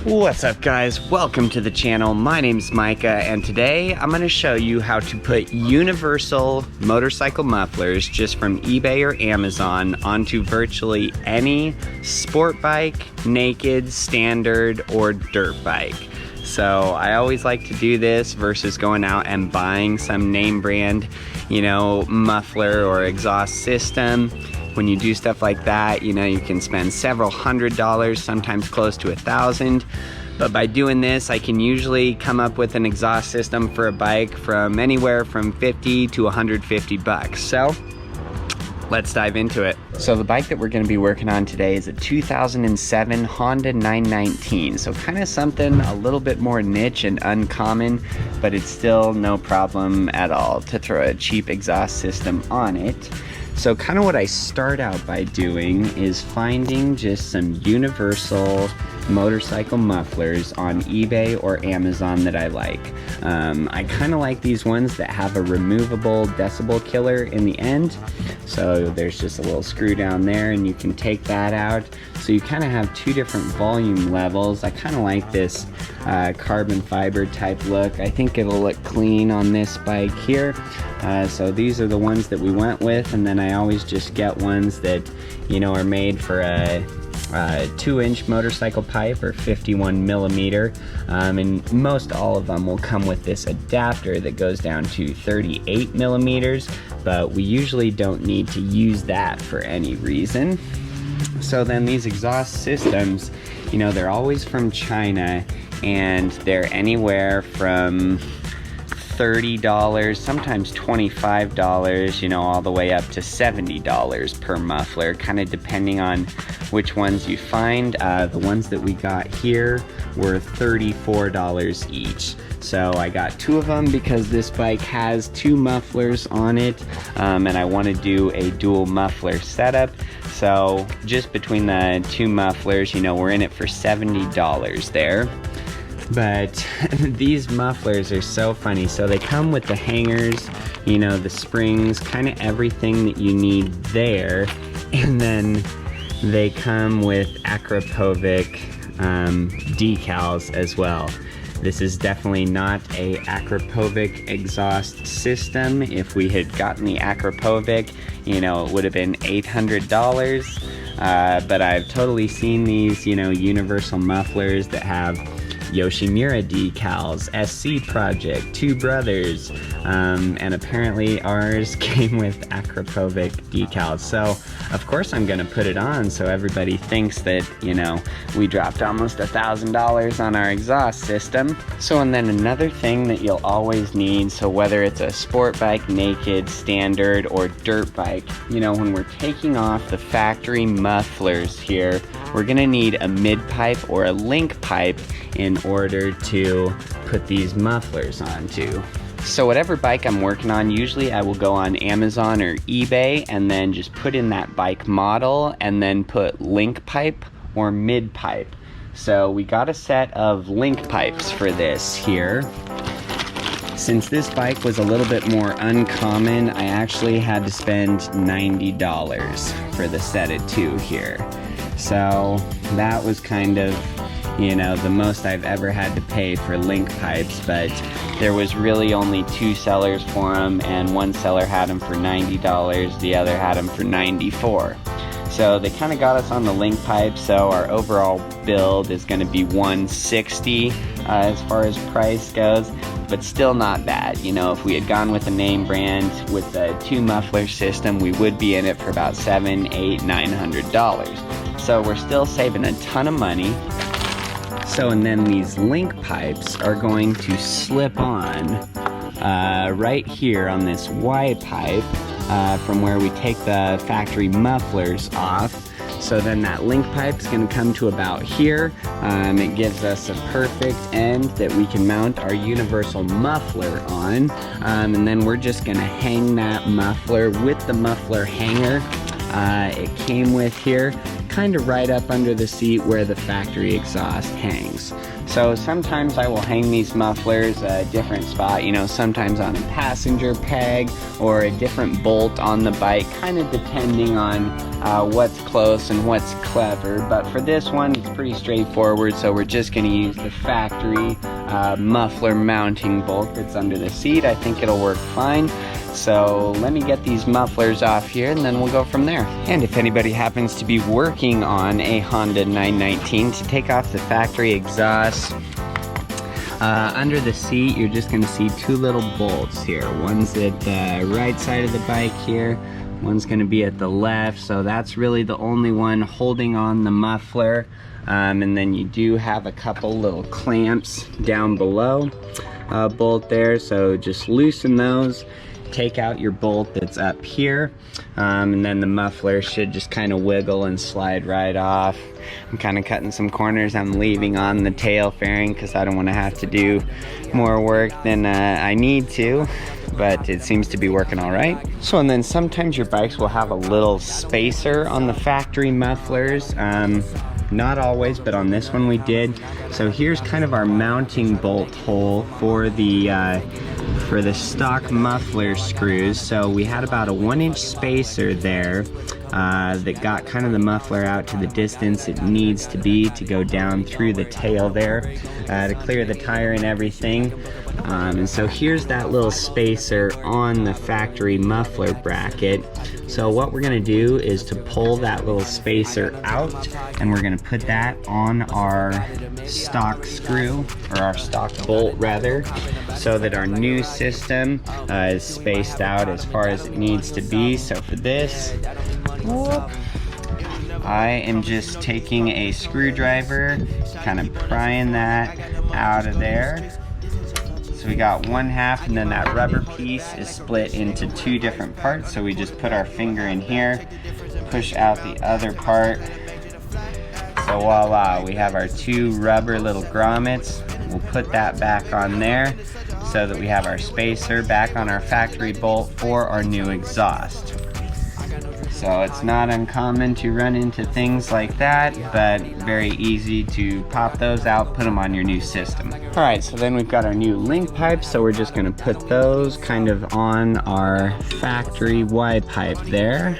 What's up guys, welcome to the channel. My name's Micah and today I'm going to show you how to put universal motorcycle mufflers just from eBay or Amazon onto virtually any sport bike, naked, standard, or dirt bike. So I always like to do this versus going out and buying some name brand, muffler or exhaust system. When you do stuff like that, you can spend several $100s, sometimes close to $1,000. But by doing this, I can usually come up with an exhaust system for a bike from anywhere from 50 to 150 bucks. So let's dive into it. So the bike that we're going to be working on today is a 2007 Honda 919. So kind of something a little bit more niche and uncommon, but it's still no problem at all to throw a cheap exhaust system on it. So kind of what I start out by doing is finding just some universal motorcycle mufflers on eBay or Amazon that I like. I kind of like these ones that have a removable decibel killer in the end. So there's just a little screw down there and you can take that out. So you kind of have two different volume levels. I kind of like this carbon fiber type look. I think it'll look clean on this bike here. So these are the ones that we went with, and then I always just get ones that are made for a 2-inch motorcycle pipe or 51 millimeter, and most all of them will come with this adapter that goes down to 38 millimeters, but we usually don't need to use that for any reason. So then these exhaust systems, they're always from China, and they're anywhere from $30, sometimes $25, all the way up to $70 per muffler, kind of depending on which ones you find. The ones that we got here were $34 each. So I got two of them because this bike has two mufflers on it, and I want to do a dual muffler setup. So just between the two mufflers, we're in it for $70 there. But these mufflers are so funny. So they come with the hangers, the springs, kind of everything that you need there. And then they come with Akrapovic decals as well. This is definitely not a Akrapovic exhaust system. If we had gotten the Akrapovic, it would have been $800. But I've totally seen these, universal mufflers that have Yoshimura decals, SC Project, Two Brothers, and apparently ours came with Akrapovic decals. So of course I'm gonna put it on so everybody thinks that, we dropped almost $1,000 on our exhaust system. So, and then another thing that you'll always need, so whether it's a sport bike, naked, standard, or dirt bike, when we're taking off the factory mufflers here, we're gonna need a mid pipe or a link pipe in order to put these mufflers onto. So whatever bike I'm working on, usually I will go on Amazon or eBay and then just put in that bike model and then put link pipe or mid pipe. So we got a set of link pipes for this here. Since this bike was a little bit more uncommon, I actually had to spend $90 for the set of two here. So that was kind of, the most I've ever had to pay for link pipes, but there was really only two sellers for them, and one seller had them for $90, the other had them for $94. So they kind of got us on the link pipe, so our overall build is going to be $160 as far as price goes, but still not bad. If we had gone with a name brand with the two muffler system, we would be in it for about $700, $800, $900. So we're still saving a ton of money. So, and then these link pipes are going to slip on right here on this Y pipe from where we take the factory mufflers off. So then that link pipe is going to come to about here. It gives us a perfect end that we can mount our universal muffler on. And then we're just going to hang that muffler with the muffler hanger it came with here. kind of right up under the seat where the factory exhaust hangs. So sometimes I will hang these mufflers a different spot, you know, sometimes on a passenger peg or a different bolt on the bike, kind of depending on what's close and what's clever. But for this one, it's pretty straightforward, so we're just going to use the factory muffler mounting bolt that's under the seat. I think it'll work fine. So let me get these mufflers off here and then we'll go from there. And if anybody happens to be working on a Honda 919, to take off the factory exhaust, under the seat you're just going to see two little bolts here. One's at the right side of the bike here, one's going to be at the left, so that's really the only one holding on the muffler. And then you do have a couple little clamps down below, bolt there, so just loosen those. Take out your bolt that's up here, and then the muffler should just kind of wiggle and slide right off. I'm kind of cutting some corners. I'm leaving on the tail fairing because I don't want to have to do more work than I need to, but it seems to be working all right. So, and then sometimes your bikes will have a little spacer on the factory mufflers. Not always, but on this one we did. So here's kind of our mounting bolt hole for the stock muffler screws. So we had about a 1-inch spacer there that got kind of the muffler out to the distance it needs to be to go down through the tail there to clear the tire and everything. And so here's that little spacer on the factory muffler bracket. So what we're going to do is to pull that little spacer out, and we're going to put that on our stock screw, or our stock bolt rather, so that our new system is spaced out as far as it needs to be. So for this, I am just taking a screwdriver, kind of prying that out of there. So we got one half, and then that rubber piece is split into two different parts. So we just put our finger in here, push out the other part. So voila, we have our two rubber little grommets. We'll put that back on there so that we have our spacer back on our factory bolt for our new exhaust. So it's not uncommon to run into things like that, but very easy to pop those out, put them on your new system. Alright, so then we've got our new link pipes, so we're just going to put those kind of on our factory Y pipe there.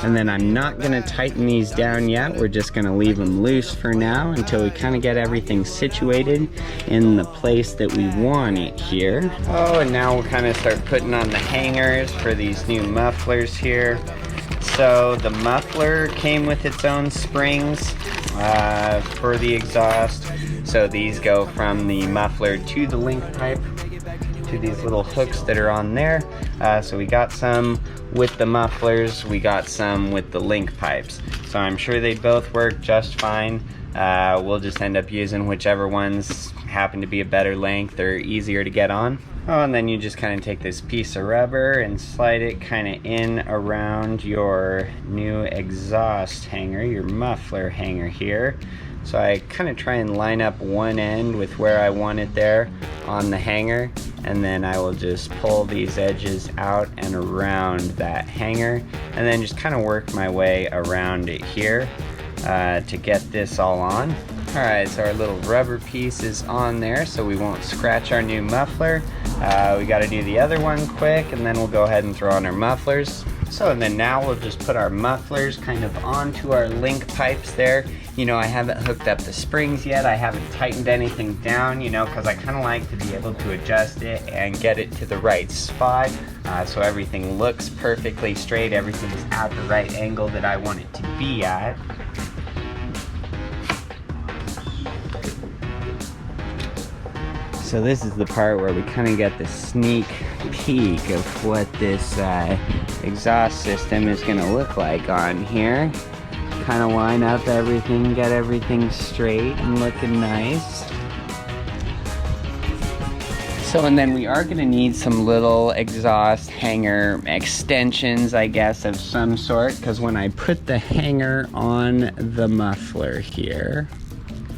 And then I'm not going to tighten these down yet, we're just going to leave them loose for now until we kind of get everything situated in the place that we want it here. Oh, and now we'll kind of start putting on the hangers for these new mufflers here. So the muffler came with its own springs for the exhaust. So these go from the muffler to the link pipe, to these little hooks that are on there. So we got some with the mufflers, we got some with the link pipes. So I'm sure they both work just fine. We'll just end up using whichever ones happen to be a better length or easier to get on. Oh, and then you just kind of take this piece of rubber and slide it kind of in around your new exhaust hanger, your muffler hanger here. So I kind of try and line up one end with where I want it there on the hanger, and then I will just pull these edges out and around that hanger, and then just kind of work my way around it here to get this all on. Alright, so our little rubber piece is on there so we won't scratch our new muffler. We got to do the other one quick, and then we'll go ahead and throw on our mufflers. So, and then now we'll just put our mufflers kind of onto our link pipes there. You know, I haven't hooked up the springs yet. I haven't tightened anything down, you know, because I kind of like to be able to adjust it and get it to the right spot so everything looks perfectly straight. Everything's at the right angle that I want it to be at. So this is the part where we kind of get the sneak peek of what this exhaust system is going to look like on here. Kind of line up everything, get everything straight and looking nice. So, and then we are going to need some little exhaust hanger extensions, I guess, of some sort, because when I put the hanger on the muffler here,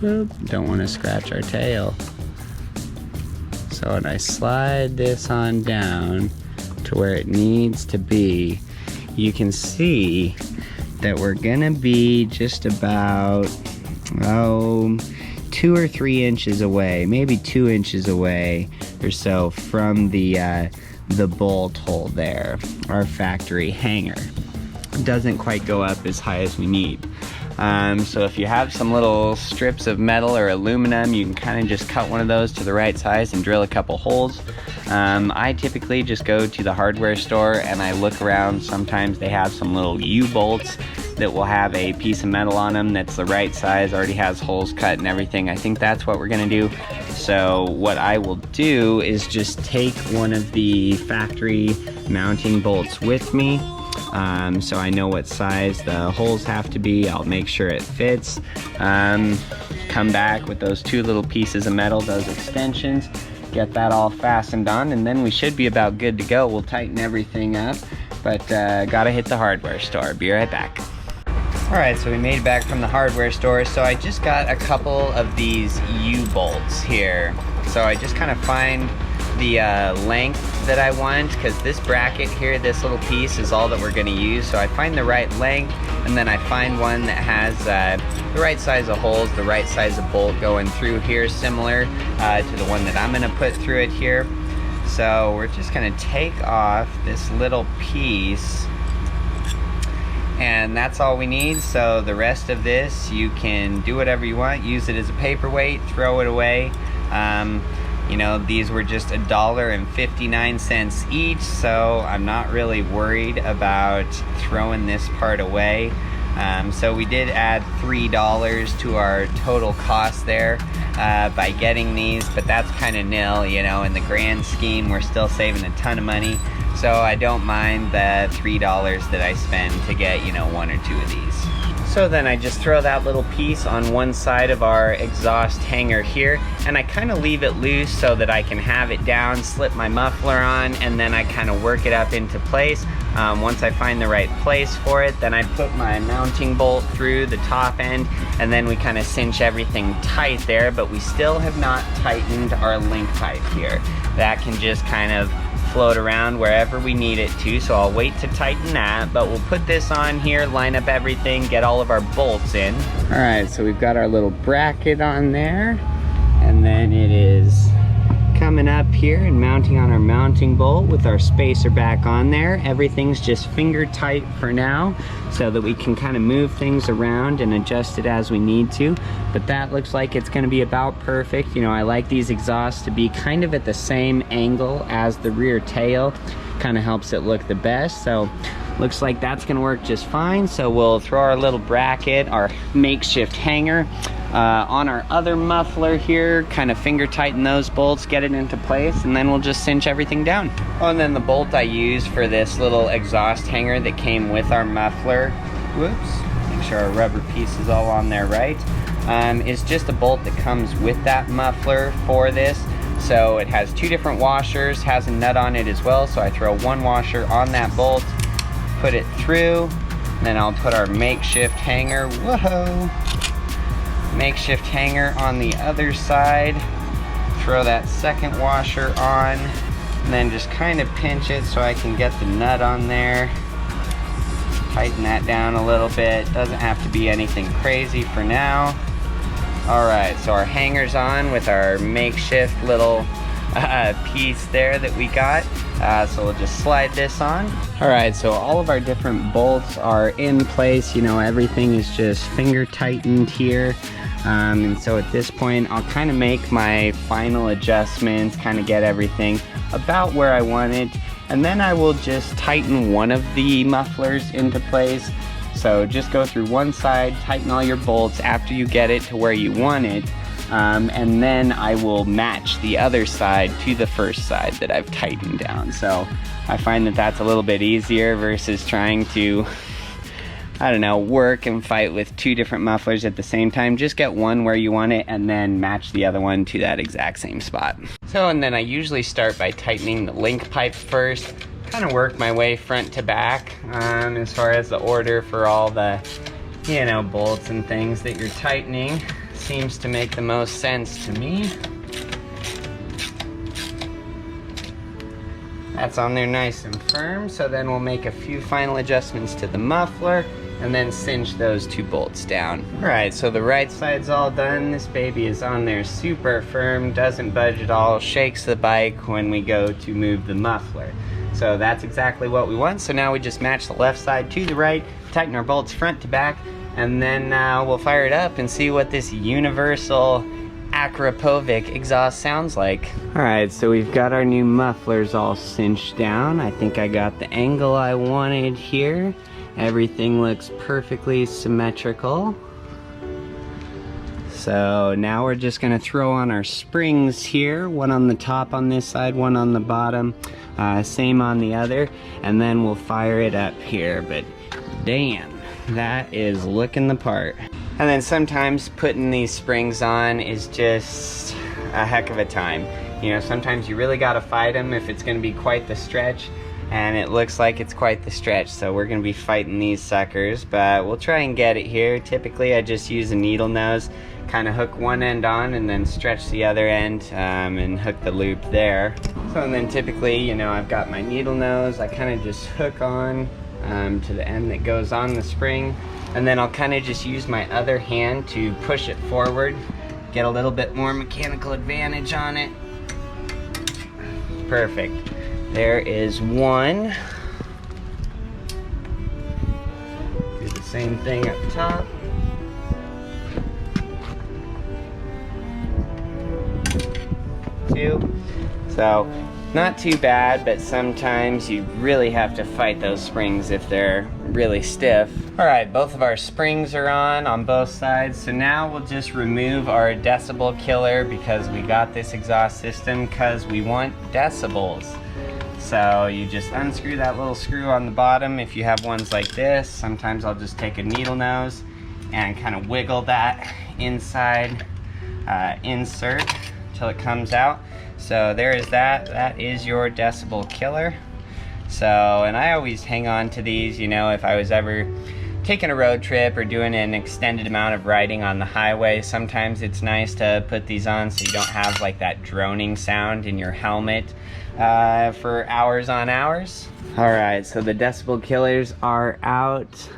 don't want to scratch our tail. So when I slide this on down to where it needs to be, you can see that we're gonna be just about, 2 or 3 inches away, maybe 2 inches away or so from the bolt hole there, our factory hanger. It doesn't quite go up as high as we need. So if you have some little strips of metal or aluminum, you can kind of just cut one of those to the right size and drill a couple holes. I typically just go to the hardware store and I look around. Sometimes they have some little U-bolts that will have a piece of metal on them that's the right size, already has holes cut and everything. I think that's what we're gonna do. So what I will do is just take one of the factory mounting bolts with me. So I know what size the holes have to be. I'll make sure it fits. Come back with those 2 little pieces of metal, those extensions, get that all fastened on, and then we should be about good to go. We'll tighten everything up, but gotta hit the hardware store. Be right back. Alright, so we made it back from the hardware store. So I just got a couple of these U-bolts here. So I just kind of find the length that I want, because this bracket here, this little piece, is all that we're going to use. So I find the right length, and then I find one that has the right size of holes, the right size of bolt going through here, similar to the one that I'm going to put through it here. So we're just going to take off this little piece, and that's all we need. So the rest of this, you can do whatever you want, use it as a paperweight, throw it away. You know, these were just $1.59 each, so I'm not really worried about throwing this part away. So we did add $3 to our total cost there by getting these, but that's kind of nil, you know, in the grand scheme. We're still saving a ton of money, so I don't mind the $3 that I spend to get, you know, 1 or 2 of these. So then I just throw that little piece on one side of our exhaust hanger here, and I kind of leave it loose so that I can have it down, slip my muffler on, and then I kind of work it up into place. Once I find the right place for it, then I put my mounting bolt through the top end, and then we kind of cinch everything tight there, but we still have not tightened our link pipe here. That can just kind of float around wherever we need it to, so I'll wait to tighten that, but we'll put this on here, line up everything, get all of our bolts in. Alright, so we've got our little bracket on there, and then it is coming up here and mounting on our mounting bolt with our spacer back on there. Everything's just finger tight for now, so that we can kind of move things around and adjust it as we need to. But that looks like it's going to be about perfect. You know, I like these exhausts to be kind of at the same angle as the rear tail. Kind of helps it look the best. So looks like that's going to work just fine. So we'll throw our little bracket, our makeshift hanger, on our other muffler here, kind of finger tighten those bolts, get it into place, and then we'll just cinch everything down. Oh, and then the bolt I used for this little exhaust hanger that came with our muffler, whoops, make sure our rubber piece is all on there right, is just a bolt that comes with that muffler for this. So it has 2 different washers, has a nut on it as well, so I throw 1 washer on that bolt, put it through, and then I'll put our makeshift hanger, whoa, makeshift hanger on the other side, throw that second washer on, and then just kind of pinch it so I can get the nut on there, tighten that down a little bit. Doesn't have to be anything crazy for now. Alright, so our hanger's on with our makeshift little piece there that we got. So we'll just slide this on. Alright, so all of our different bolts are in place. You know, everything is just finger tightened here. And so at this point, I'll kind of make my final adjustments, kind of get everything about where I want it. And then I will just tighten one of the mufflers into place. So just go through one side, tighten all your bolts after you get it to where you want it. And then I will match the other side to the first side that I've tightened down. So I find that that's a little bit easier versus trying to, I don't know, work and fight with 2 different mufflers at the same time. Just get one where you want it and then match the other one to that exact same spot. So, and then I usually start by tightening the link pipe first. Kind of work my way front to back as far as the order for all the, you know, bolts and things that you're tightening. Seems to make the most sense to me. That's on there nice and firm, so then we'll make a few final adjustments to the muffler, and then cinch those 2 bolts down. Alright, so the right side's all done. This baby is on there super firm, doesn't budge at all, shakes the bike when we go to move the muffler. So that's exactly what we want. So now we just match the left side to the right, tighten our bolts front to back, and then we'll fire it up and see what this universal Akrapovic exhaust sounds like. Alright, so we've got our new mufflers all cinched down. I think I got the angle I wanted here. Everything looks perfectly symmetrical. So now we're just gonna throw on our springs here, one on the top on this side, one on the bottom, same on the other, and then we'll fire it up here. But damn, that is looking the part. And then sometimes putting these springs on is just a heck of a time. You know, sometimes you really gotta fight them if it's gonna be quite the stretch, and it looks like it's quite the stretch, so we're gonna be fighting these suckers, but we'll try and get it here. Typically I just use a needle nose, kind of hook one end on and then stretch the other end and hook the loop there. So and then typically, you know, I've got my needle nose, I kind of just hook on to the end that goes on the spring, and then I'll kind of just use my other hand to push it forward, get a little bit more mechanical advantage on it. Perfect. There is one. Do the same thing up top. Two. So not too bad, but sometimes you really have to fight those springs if they're really stiff. Alright, both of our springs are on both sides, so now we'll just remove our decibel killer because we got this exhaust system because we want decibels. So you just unscrew that little screw on the bottom if you have ones like this. Sometimes I'll just take a needle nose and kind of wiggle that inside insert till it comes out. So there is that. That is your decibel killer. So, and I always hang on to these, you know, if I was ever taking a road trip or doing an extended amount of riding on the highway, sometimes it's nice to put these on so you don't have like that droning sound in your helmet for hours on hours. Alright, so the decibel killers are out.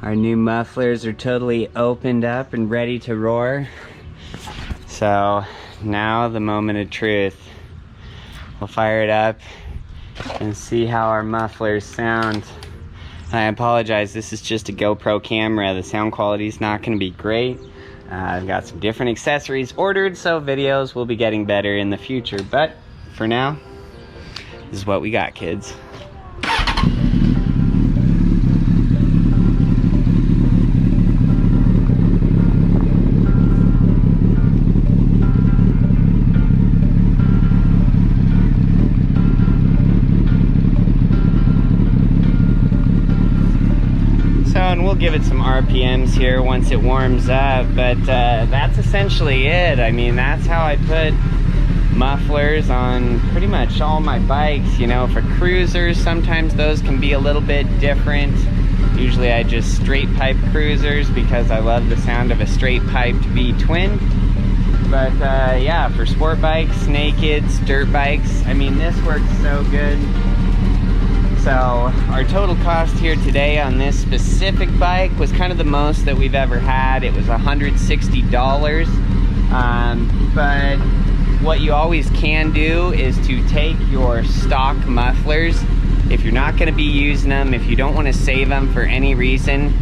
Our new mufflers are totally opened up and ready to roar. So now the moment of truth. We'll fire it up and see how our mufflers sound. I apologize, this is just a GoPro camera. The sound quality is not going to be great. I've got some different accessories ordered, so videos will be getting better in the future. But for now, this is what we got, kids. And we'll give it some RPMs here once it warms up, but that's essentially it. I mean, that's how I put mufflers on pretty much all my bikes. You know, for cruisers, sometimes those can be a little bit different. Usually I just straight pipe cruisers because I love the sound of a straight piped V-twin. But yeah, for sport bikes, nakeds, dirt bikes, I mean, this works so good. So our total cost here today on this specific bike was kind of the most that we've ever had. It was $160. But what you always can do is to take your stock mufflers. If you're not going to be using them, if you don't want to save them for any reason,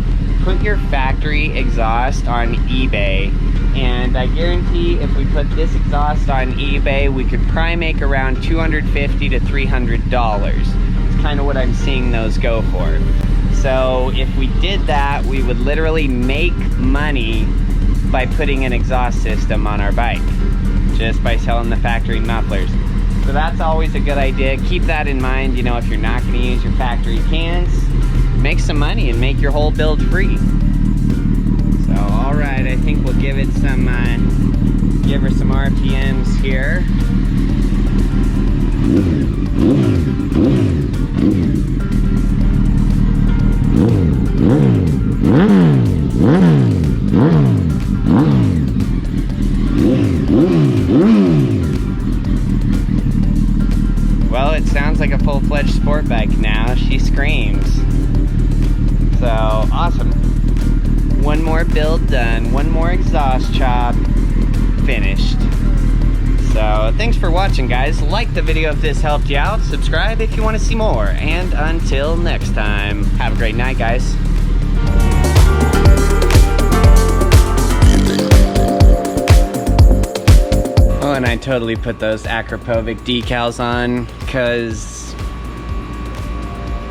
put your factory exhaust on eBay. And I guarantee if we put this exhaust on eBay, we could probably make around $250 to $300. Kind of what I'm seeing those go for. So if we did that, we would literally make money by putting an exhaust system on our bike, just by selling the factory mufflers. So that's always a good idea. Keep that in mind. You know, if you're not going to use your factory cans, make some money and make your whole build free. So all right, I think we'll give it some give her some RPMs here. Well, it sounds like a full-fledged sport bike now. She screams. So, awesome. One more build done, one more exhaust chop finished. So, thanks for watching, guys. Like the video if this helped you out. Subscribe if you want to see more. And until next time, have a great night, guys. Oh, and I totally put those Akrapovic decals on, because,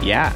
yeah.